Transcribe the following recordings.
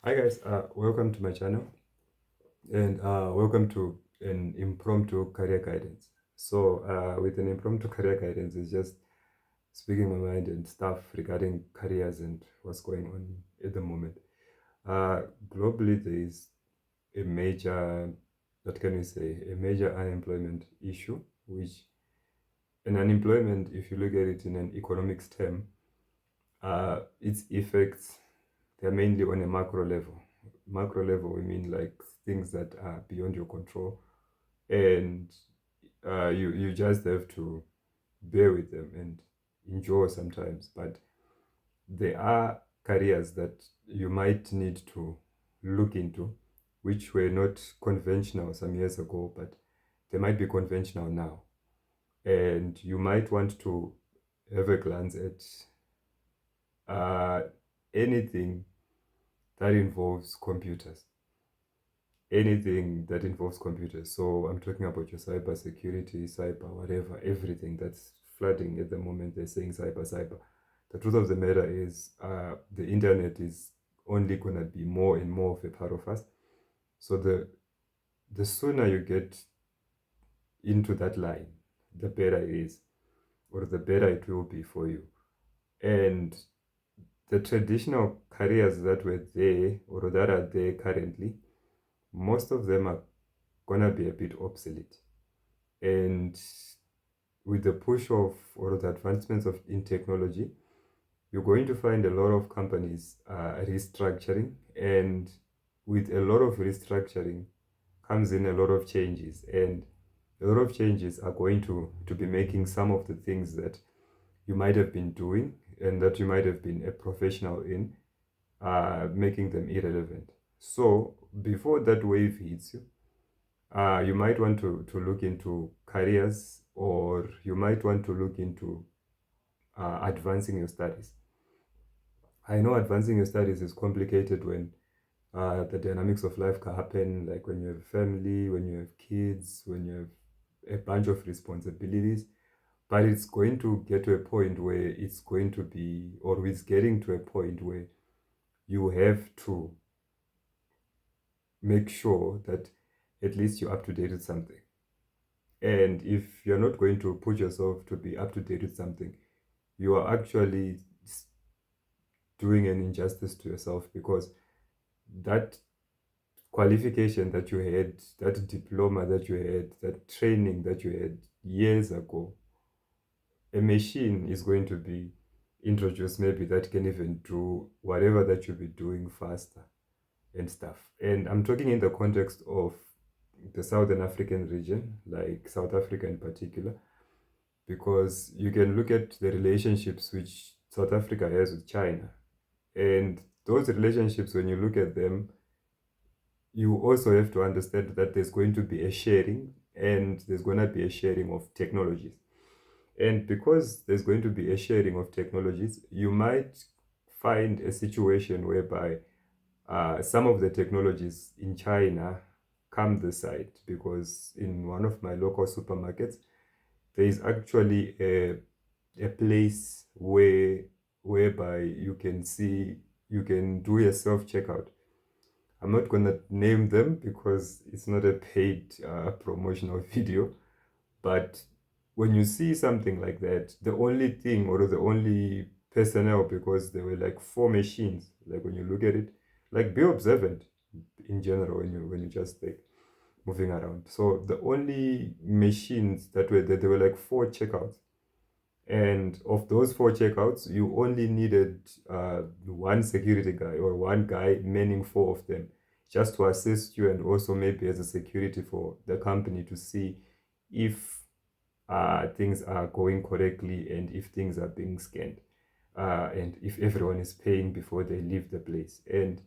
Hi guys, welcome to my channel and welcome to an impromptu career guidance. With an impromptu career guidance, it's just speaking my mind and stuff regarding careers and what's going on at the moment. Globally, there is a major, what can we say, a major unemployment issue, which an unemployment, if you look at it in an economics term, its effects, they're mainly on a macro level. Macro level, we mean like things that are beyond your control, and you just have to bear with them and endure sometimes. But there are careers that you might need to look into, which were not conventional some years ago, but they might be conventional now. And you might want to have a glance at anything that involves computers. Anything that involves computers. So I'm talking about your cyber security, cyber whatever, everything that's flooding at the moment. They're saying cyber. The truth of the matter is the internet is only gonna be more and more of a part of us. So the sooner you get into that line, the better it is, or the better it will be for you. And the traditional careers that were there or that are there currently, most of them are gonna be a bit obsolete. And with the push of or the advancements of in technology, you're going to find a lot of companies restructuring, and with a lot of restructuring comes in a lot of changes, and a lot of changes are going to be making some of the things that you might have been doing and that you might have been a professional in, making them irrelevant. So before that wave hits you, you might want to look into careers, or you might want to look into advancing your studies. I know advancing your studies is complicated when the dynamics of life can happen, like when you have family, when you have kids, when you have a bunch of responsibilities. But it's going to get to a point where it's going to be, or it's getting to a point where you have to make sure that at least you're up to date with something. And if you're not going to put yourself to be up to date with something, you are actually doing an injustice to yourself, because that qualification that you had, that diploma that you had, that training that you had years ago, a machine is going to be introduced maybe that can even do whatever that you'll be doing faster and stuff. And I'm talking in the context of the Southern African region, like South Africa in particular, because you can look at the relationships which South Africa has with China. And those relationships, when you look at them, you also have to understand that there's going to be a sharing, and there's going to be a sharing of technologies. And because there's going to be a sharing of technologies, you might find a situation whereby some of the technologies in China come this side, because in one of my local supermarkets, there is actually a place whereby you can do a self-checkout. I'm not gonna name them because it's not a paid promotional video, but when you see something like that, the only thing or the only personnel, because there were like four machines, like when you look at it, like be observant in general when you just like moving around. So the only machines that were there were like four checkouts. And of those four checkouts, you only needed one security guy or one guy manning four of them, just to assist you, and also maybe as a security for the company to see if things are going correctly and if things are being scanned, and if everyone is paying before they leave the place. And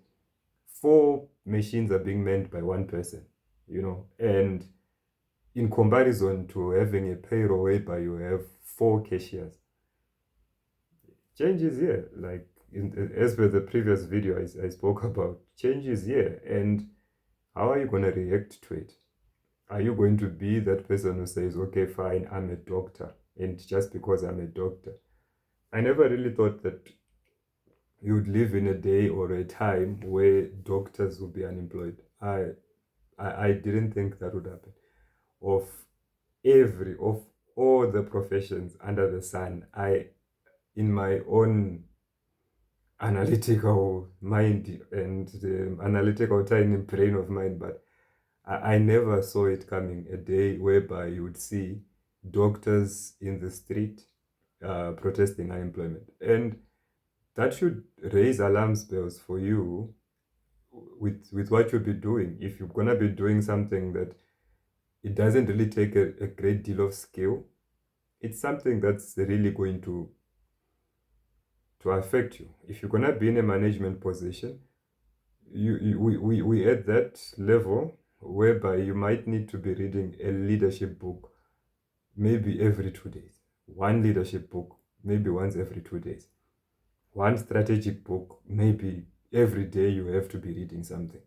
four machines are being manned by one person, and in comparison to having a payroll whereby you have four cashiers, change is here. Like as per the previous video I spoke about, change is here. And how are you going to react to it? Are you going to be that person who says, okay, fine, I'm a doctor, and just because I'm a doctor? I never really thought that you would live in a day or a time where doctors will be unemployed. I didn't think that would happen. Of of all the professions under the sun, in my own analytical mind and the analytical tiny brain of mine, but I never saw it coming, a day whereby you would see doctors in the street protesting unemployment. And that should raise alarm bells for you with what you'll be doing. If you're going to be doing something that it doesn't really take a great deal of skill, it's something that's really going to affect you. If you're going to be in a management position, we at that level whereby you might need to be reading a leadership book maybe every 2 days, one leadership book maybe once every 2 days, one strategic book maybe every day. You have to be reading something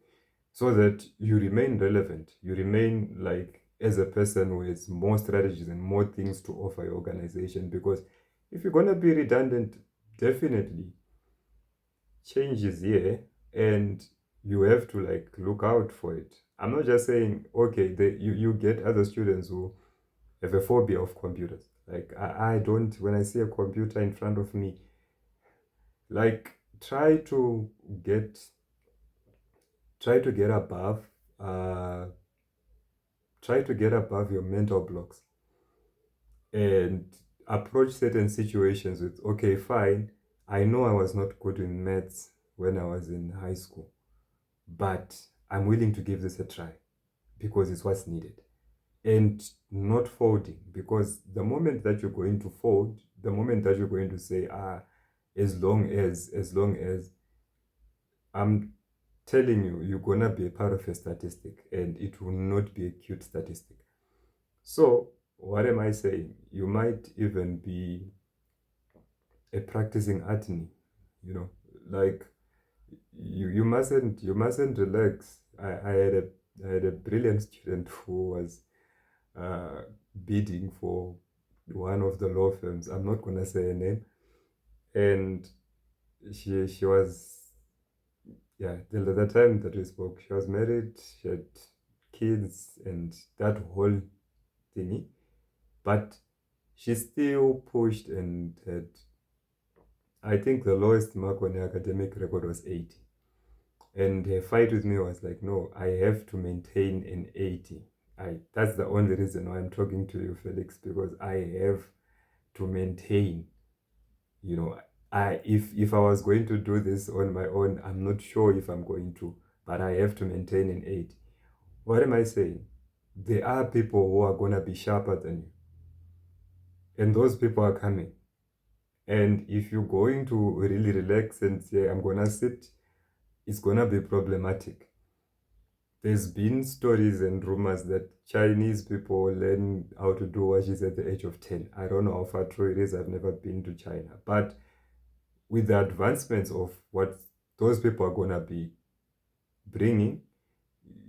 so that you remain relevant, you remain like as a person who has more strategies and more things to offer your organization. Because if you're going to be redundant, definitely change is here, and you have to like look out for it. I'm not just saying okay, you get other students who have a phobia of computers. Like I don't, when I see a computer in front of me, like get try to get above uh try to get above your mental blocks and approach certain situations with, okay, fine, I know I was not good in maths when I was in high school, but I'm willing to give this a try because it's what's needed. And not folding, because the moment that you're going to fold, the moment that you're going to say, as long as I'm telling you, you're gonna be a part of a statistic, and it will not be a cute statistic. So what am I saying? You might even be a practicing attorney, you know, like you mustn't relax. I had a brilliant student who was uh, bidding for one of the law firms. I'm not gonna say a name, and she was, yeah, the time that we spoke, she was married, she had kids, and that whole thingy. But she still pushed and had, I think the lowest mark on her academic record was 80. And her fight with me was like, no, I have to maintain an 80. That's the only reason why I'm talking to you, Felix, because I have to maintain, you know, if I was going to do this on my own, I'm not sure if I'm going to, but I have to maintain an 80. What am I saying? There are people who are gonna be sharper than you, and those people are coming. And if you're going to really relax and say, I'm gonna sit, it's gonna be problematic. There's been stories and rumors that Chinese people learn how to do washes at the age of 10. I don't know how far true it is. I've never been to China. But with the advancements of what those people are going to be bringing,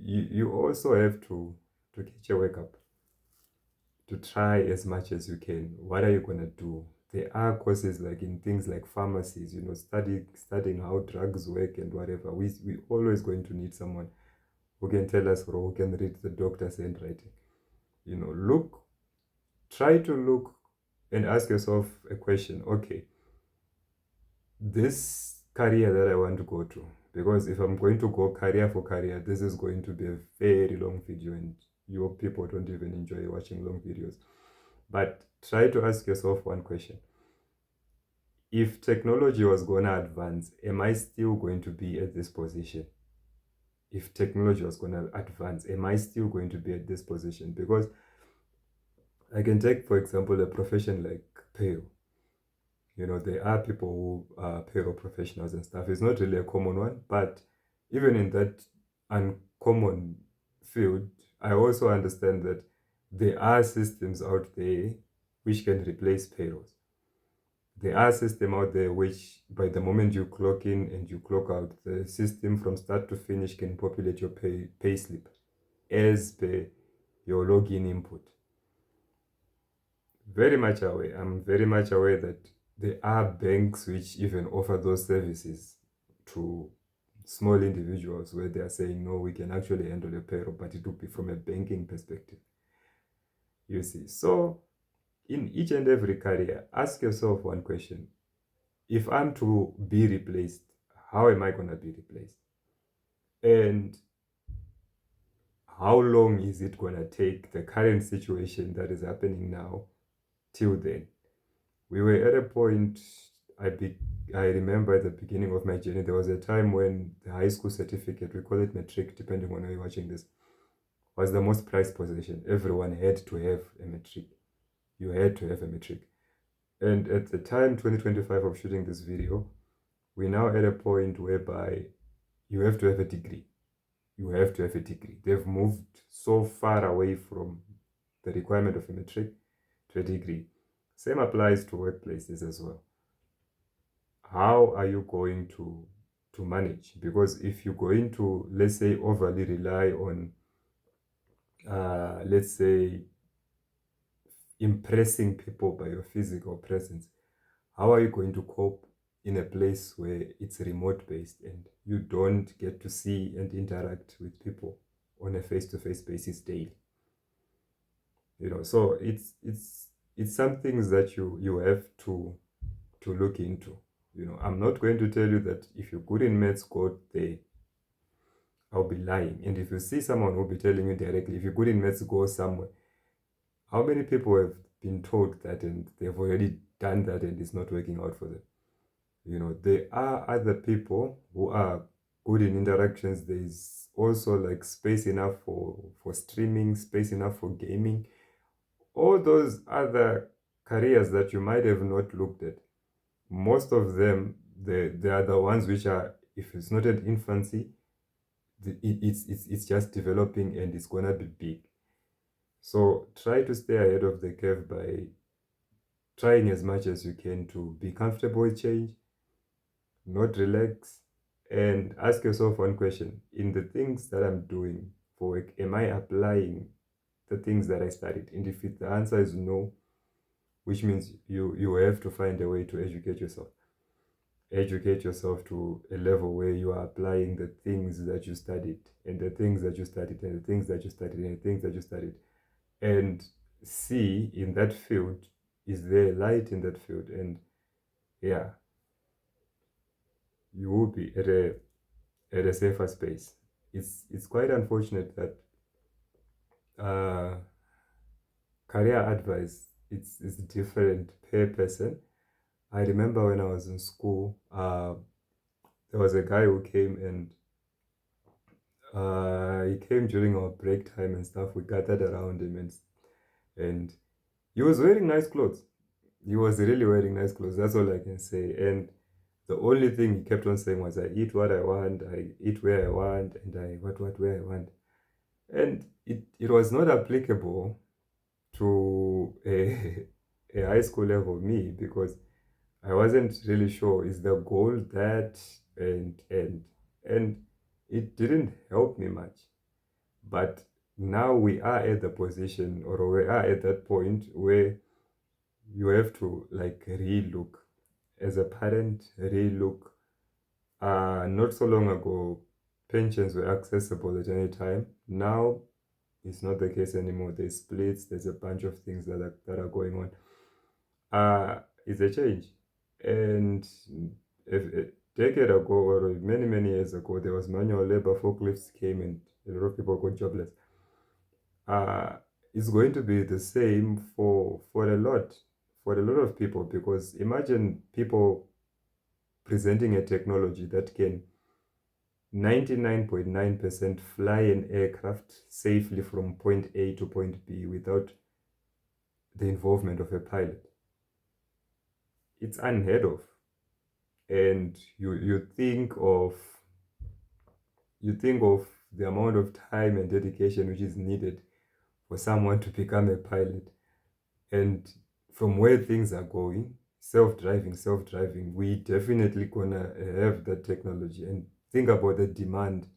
you also have to catch a wake up, to try as much as you can. What are you going to do? There are courses like in things like pharmacies, studying how drugs work and whatever. We always going to need someone who can tell us or who can read the doctor's handwriting. Try to look and ask yourself a question. Okay, this career that I want to go to, because if I'm going to go career for career, this is going to be a very long video, and your people don't even enjoy watching long videos. But try to ask yourself one question. If technology was going to advance, am I still going to be at this position? If technology was going to advance, am I still going to be at this position? Because I can take, for example, a profession like payroll. There are people who are payroll professionals and stuff. It's not really a common one, but even in that uncommon field, I also understand that there are systems out there which can replace payrolls. There are systems out there which, by the moment you clock in and you clock out, the system from start to finish can populate your pay slip as per your login input. Very much aware. I'm very much aware that There are banks which even offer those services to small individuals where they are saying, no, we can actually handle your payroll, but it will be from a banking perspective. You see. So in each and every career, ask yourself one question. If I'm to be replaced, how am I going to be replaced? And how long is it going to take the current situation that is happening now till then? We were at a point, I remember at the beginning of my journey, there was a time when the high school certificate, we call it matric, depending on how you're watching this, was the most prized possession. Everyone had to have a matric. You had to have a matric. And at the time, 2025 of shooting this video, we're now at a point whereby you have to have a degree. You have to have a degree. They've moved so far away from the requirement of a matric to a degree. Same applies to workplaces as well. How are you going to manage? Because if you're going to, let's say, overly rely on, let's say, impressing people by your physical presence, how are you going to cope in a place where it's remote based and you don't get to see and interact with people on a face-to-face basis daily? So it's some things that you have to look into. I'm not going to tell you that if you're good in maths, go there. I'll be lying. And if you see someone who'll be telling you directly, if you're good in maths, go somewhere. How many people have been told that and they've already done that and it's not working out for them? There are other people who are good in interactions. There's also like space enough for streaming, space enough for gaming. All those other careers that you might have not looked at, most of them, they are the ones which are, if it's not at infancy, it's just developing and it's gonna be big. So try to stay ahead of the curve by trying as much as you can to be comfortable with change, not relax, and ask yourself one question. In the things that I'm doing for work, am I applying the things that I studied? And if the answer is no, which means you have to find a way to educate yourself. Educate yourself to a level where you are applying the things that you studied, and the things that you studied, and the things that you studied, and the things that you studied, and see in that field, is there light in that field? And yeah, you will be at a safer space. It's quite unfortunate that career advice it's different per person. I remember when I was in school, there was a guy who came, and he came during our break time and stuff. We gathered around him, and he was wearing nice clothes. He was really wearing nice clothes. That's all I can say. And the only thing he kept on saying was, I eat what I want, I eat where I want, and I what where I want. And it was not applicable to a high school level me, because I wasn't really sure, is the goal that, and it didn't help me much. But now we are at the position, or we are at that point where you have to like relook as a parent, relook. Not so long ago, pensions were accessible at any time. Now it's not the case anymore. There's splits, there's a bunch of things that are going on. It's a change. And if a decade ago, or many years ago, there was manual labor, forklifts came, and a lot of people got jobless. It's going to be the same for a lot of people, because imagine people presenting a technology that can 99.9% fly an aircraft safely from point A to point B without the involvement of a pilot. It's unheard of. And you think of the amount of time and dedication which is needed for someone to become a pilot. And from where things are going, self-driving, we definitely gonna have that technology. And think about the demand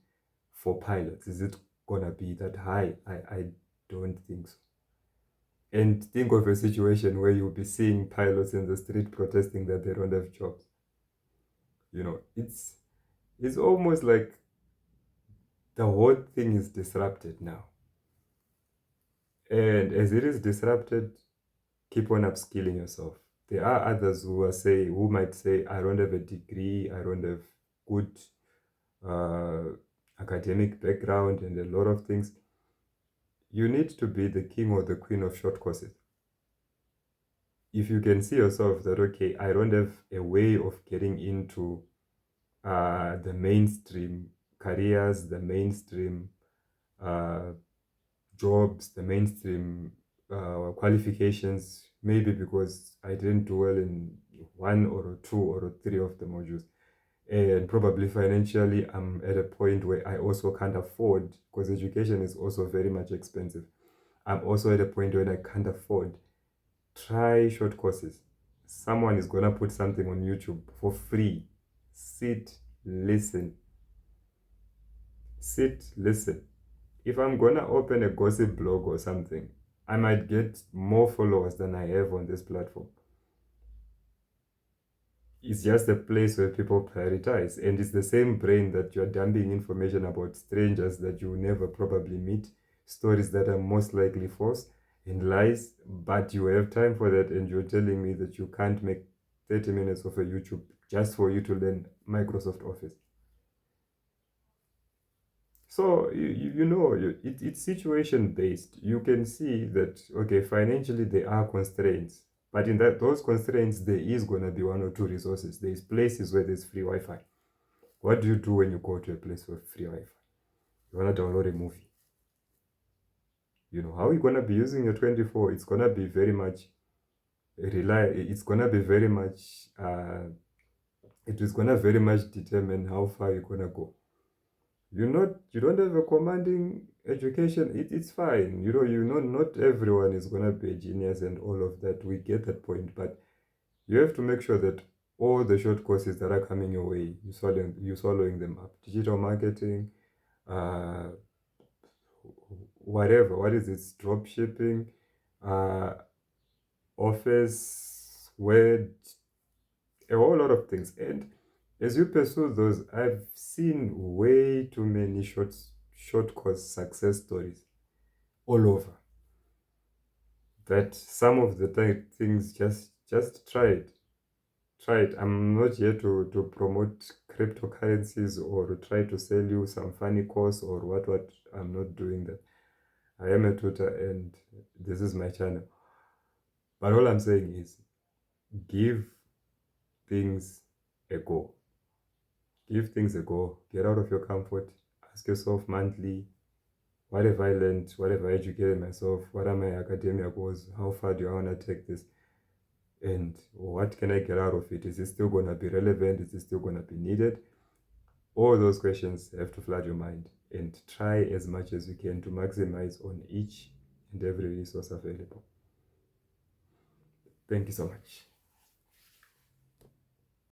for pilots. Is it gonna be that high? I don't think so. And think of a situation where you'll be seeing pilots in the street protesting that they don't have jobs. It's almost like the whole thing is disrupted now. And as it is disrupted, keep on upskilling yourself. There are others who might say, I don't have a degree, I don't have good uh, academic background and a lot of things. You need to be the king or the queen of short courses. If you can see yourself that, okay, I don't have a way of getting into the mainstream careers, the mainstream uh, jobs, the mainstream qualifications, maybe because I didn't do well in one or two or three of the modules. And probably financially, I'm at a point where I also can't afford, because education is also very much expensive. I'm also at a point when I can't afford. Try short courses. Someone is going to put something on YouTube for free. Sit, listen. Sit, listen. If I'm going to open a gossip blog or something, I might get more followers than I have on this platform. It's just a place where people prioritize. And it's the same brain that you're dumping information about strangers that you will never probably meet, stories that are most likely false and lies, but you have time for that, and you're telling me that you can't make 30 minutes of a YouTube just for you to learn Microsoft Office. So, it's situation based. You can see that, okay, financially there are constraints, but in those constraints, there is going to be one or two resources. There's places where there's free Wi-Fi. What do you do when you go to a place with free Wi-Fi? You want to download a movie. How you're going to be using your 24, it's going to be very much it's going to be very much, it is going to very much determine how far you're going to go. You don't have a commanding education, it's fine. Not everyone is going to be a genius and all of that. We get that point, but you have to make sure that all the short courses that are coming your way, you're swallowing them up. Digital marketing, uh, whatever. What is it? Drop shipping, uh, Office, Word, a whole lot of things. And as you pursue those, I've seen way too many short course success stories all over. That some of the things, just try it. Try it. I'm not here to promote cryptocurrencies or to try to sell you some funny course or what. I'm not doing that. I am a tutor and this is my channel. But all I'm saying is give things a go. Give things a go. Get out of your comfort. Ask yourself monthly, what have I learned? What have I educated myself? What are my academia goals? How far do I want to take this? And what can I get out of it? Is it still going to be relevant? Is it still going to be needed? All those questions have to flood your mind, and try as much as you can to maximize on each and every resource available. Thank you so much.